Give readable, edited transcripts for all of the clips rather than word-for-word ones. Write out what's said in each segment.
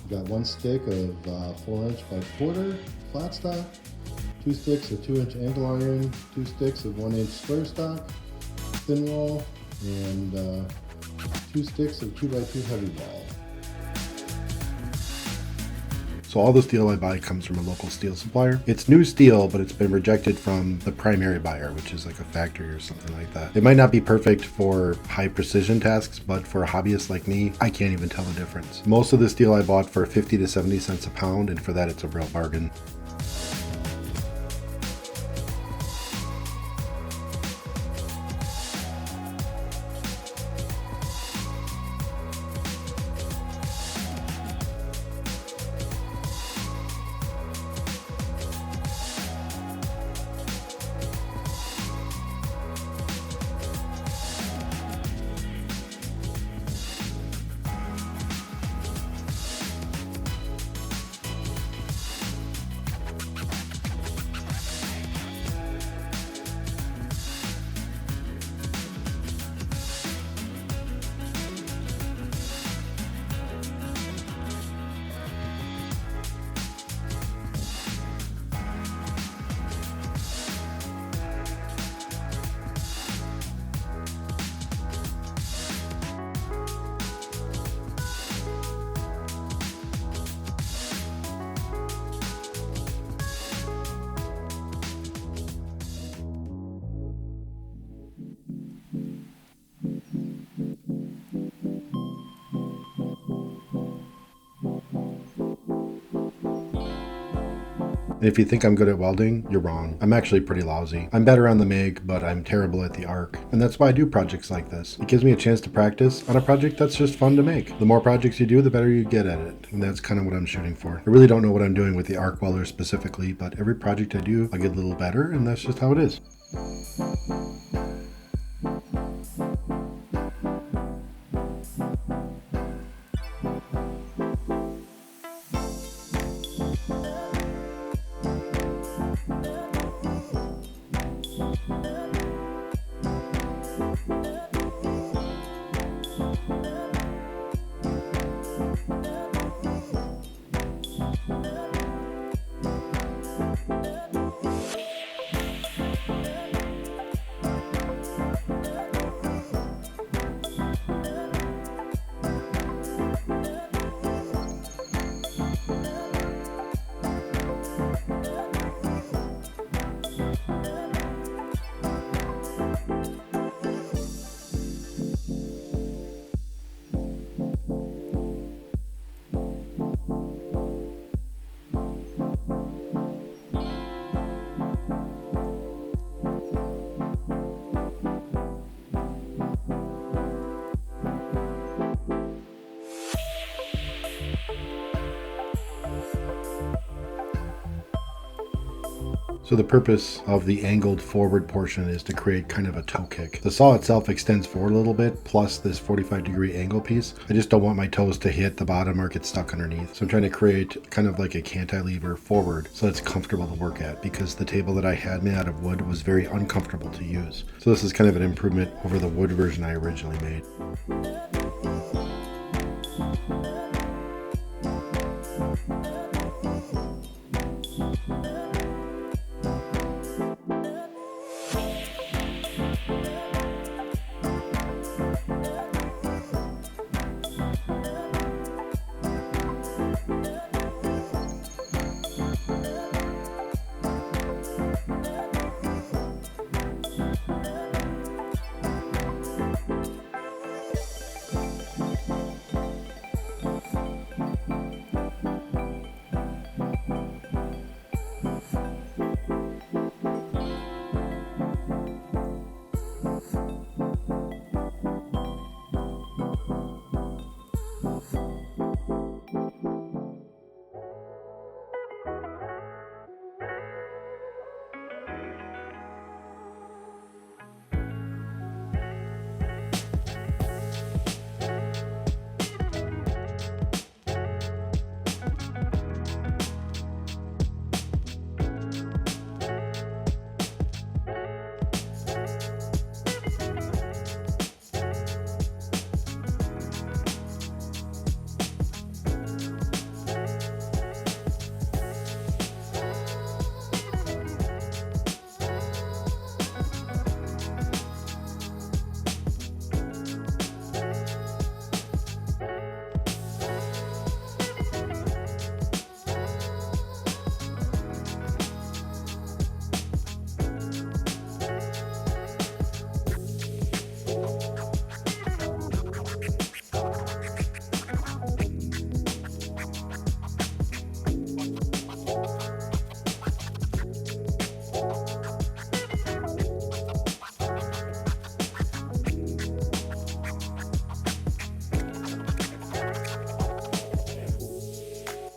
We got 1 stick of 4" by quarter flat stock, 2 sticks of 2" angle iron, 2 sticks of 1" square stock, thin wall, and 2 sticks of 2x2 heavy wall. So all the steel I buy comes from a local steel supplier. It's new steel, but it's been rejected from the primary buyer, which is like a factory or something like that. It might not be perfect for high precision tasks, but for a hobbyist like me, I can't even tell the difference. Most of the steel I bought for 50 to 70 cents a pound, and for that it's a real bargain. And if you think I'm good at welding, you're wrong. I'm actually pretty lousy. I'm better on the MIG, but I'm terrible at the arc. And that's why I do projects like this. It gives me a chance to practice on a project that's just fun to make. The more projects you do, the better you get at it. And that's kind of what I'm shooting for. I really don't know what I'm doing with the arc welder specifically, but every project I do, I get a little better, and that's just how it is. So the purpose of the angled forward portion is to create kind of a toe kick. The saw itself extends forward a little bit, plus this 45-degree angle piece. I just don't want my toes to hit the bottom or get stuck underneath. So I'm trying to create kind of like a cantilever forward so it's comfortable to work at, because the table that I had made out of wood was very uncomfortable to use. So this is kind of an improvement over the wood version I originally made.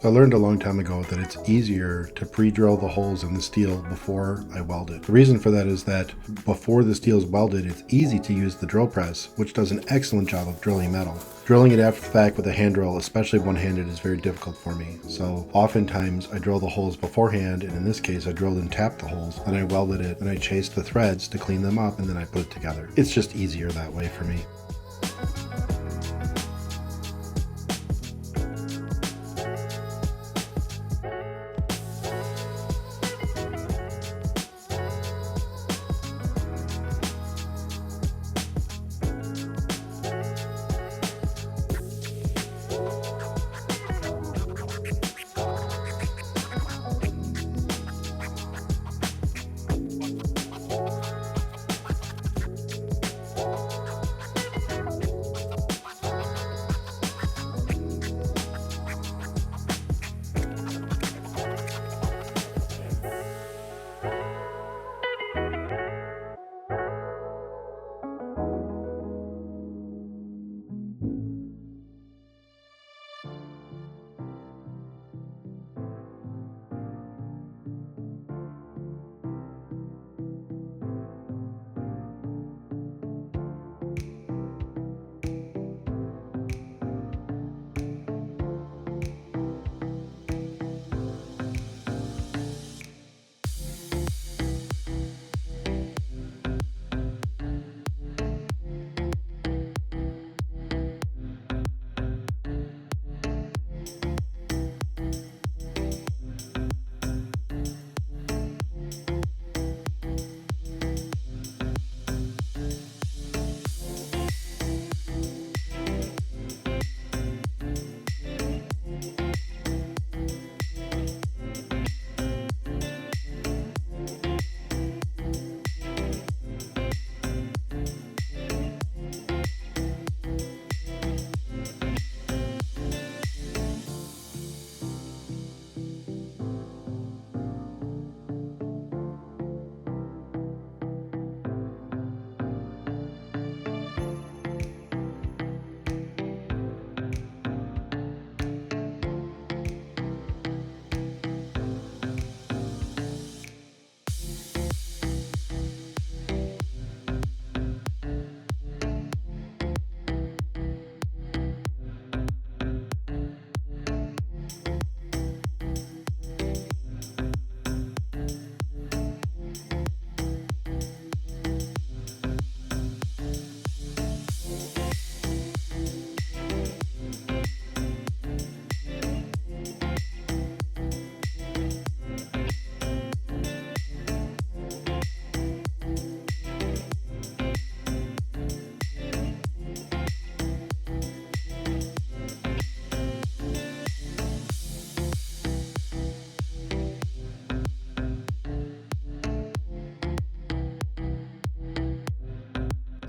I learned a long time ago that it's easier to pre-drill the holes in the steel before I weld it. The reason for that is that before the steel is welded, it's easy to use the drill press, which does an excellent job of drilling metal. Drilling it after the fact with a hand drill, especially one-handed, is very difficult for me. So oftentimes I drill the holes beforehand, and in this case I drilled and tapped the holes, then I welded it, and I chased the threads to clean them up, and then I put it together. It's just easier that way for me.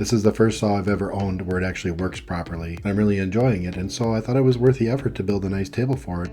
This is the first saw I've ever owned where it actually works properly. I'm really enjoying it, and so I thought it was worth the effort to build a nice table for it.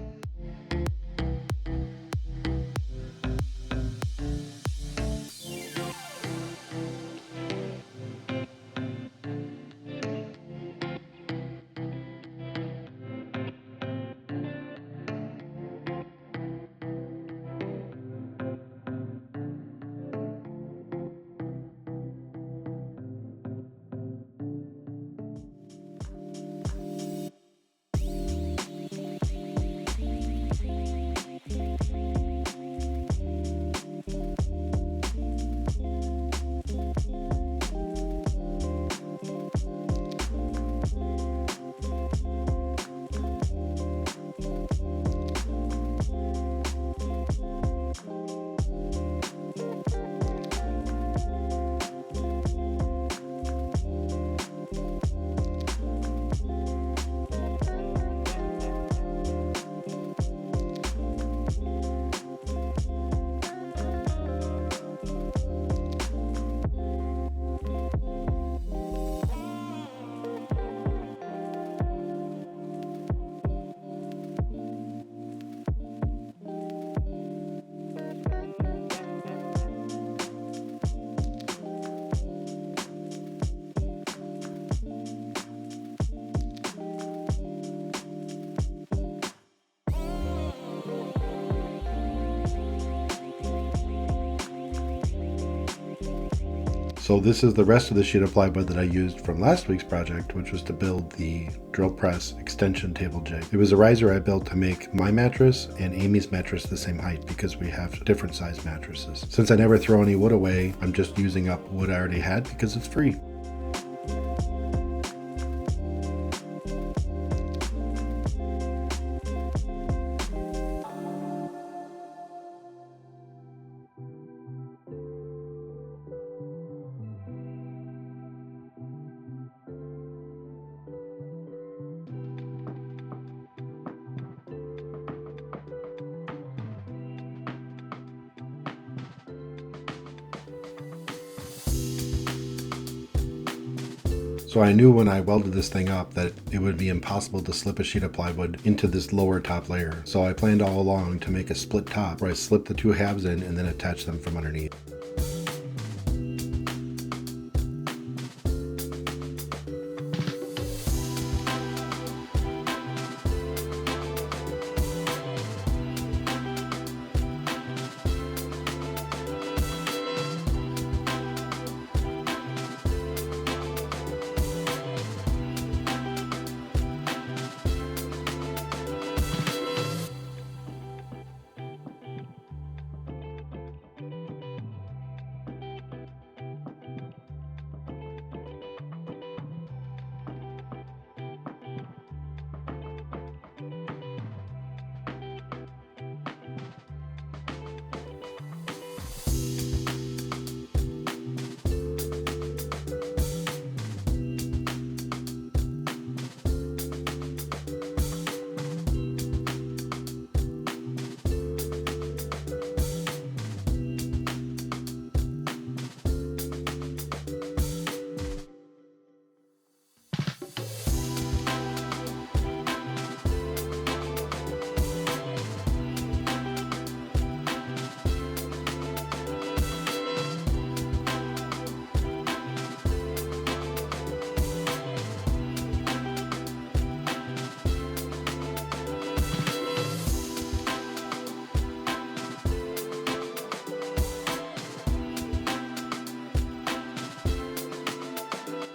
So this is the rest of the sheet of plywood that I used from last week's project, which was to build the drill press extension table jig. It was a riser I built to make my mattress and Amy's mattress the same height because we have different size mattresses. Since I never throw any wood away, I'm just using up wood I already had because it's free. So I knew when I welded this thing up that it would be impossible to slip a sheet of plywood into this lower top layer. So I planned all along to make a split top where I slip the two halves in and then attach them from underneath.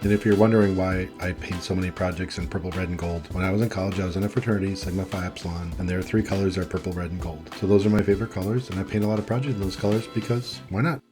And if you're wondering why I paint so many projects in purple, red, and gold, when I was in college, I was in a fraternity, Sigma Phi Epsilon, and their three colors are purple, red, and gold. So those are my favorite colors, and I paint a lot of projects in those colors because why not?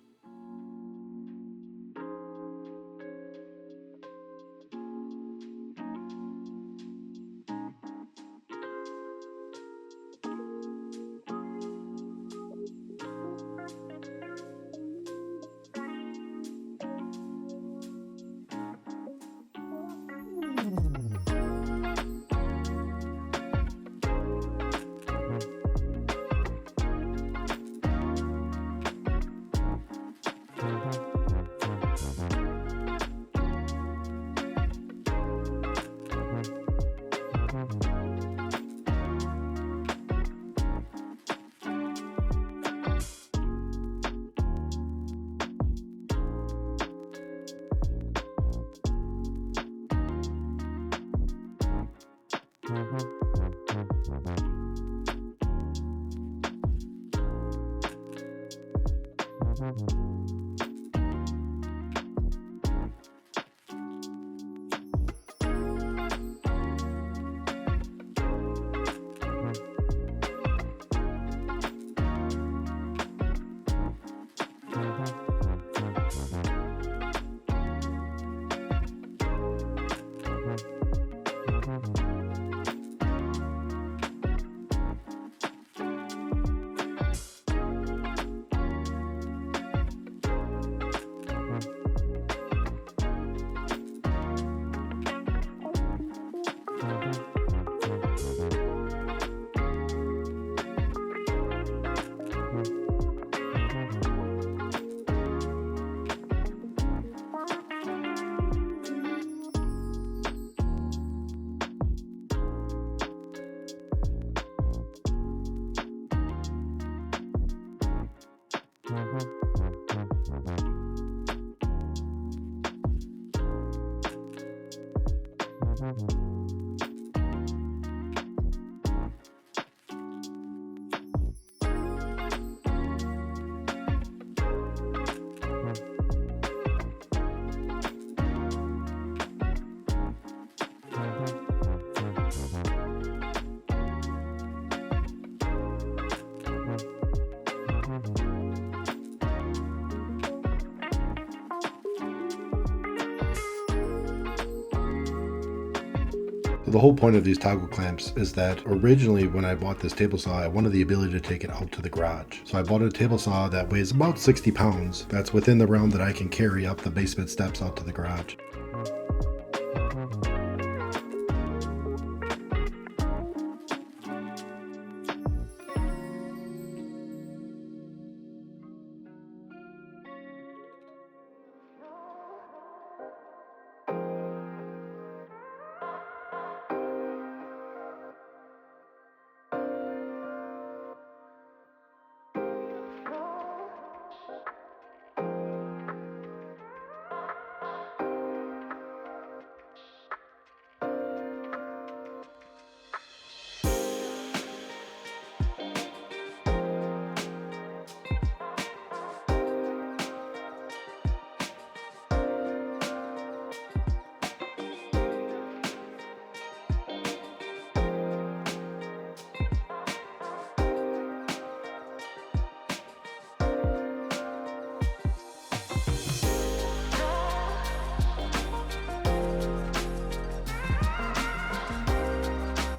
The whole point of these toggle clamps is that originally when I bought this table saw, I wanted the ability to take it out to the garage. So I bought a table saw that weighs about 60 pounds. That's within the realm that I can carry up the basement steps out to the garage.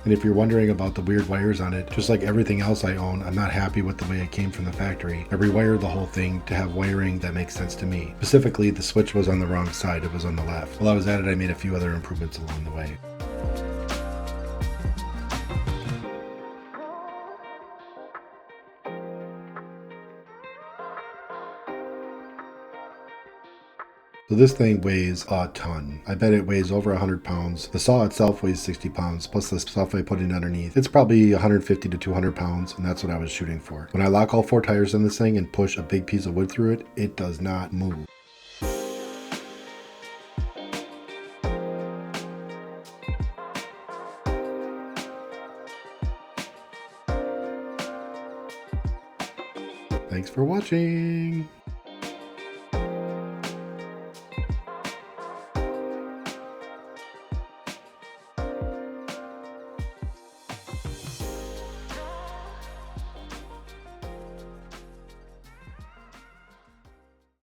And if you're wondering about the weird wires on it, just like everything else I own, I'm not happy with the way it came from the factory. I rewired the whole thing to have wiring that makes sense to me. Specifically, the switch was on the wrong side, it was on the left. While I was at it, I made a few other improvements along the way. So this thing weighs a ton. I bet it weighs over 100 pounds. The saw itself weighs 60 pounds, plus the stuff I put in underneath. It's probably 150 to 200 pounds, and that's what I was shooting for. When I lock all 4 tires in this thing and push a big piece of wood through it, it does not move. Thanks for watching.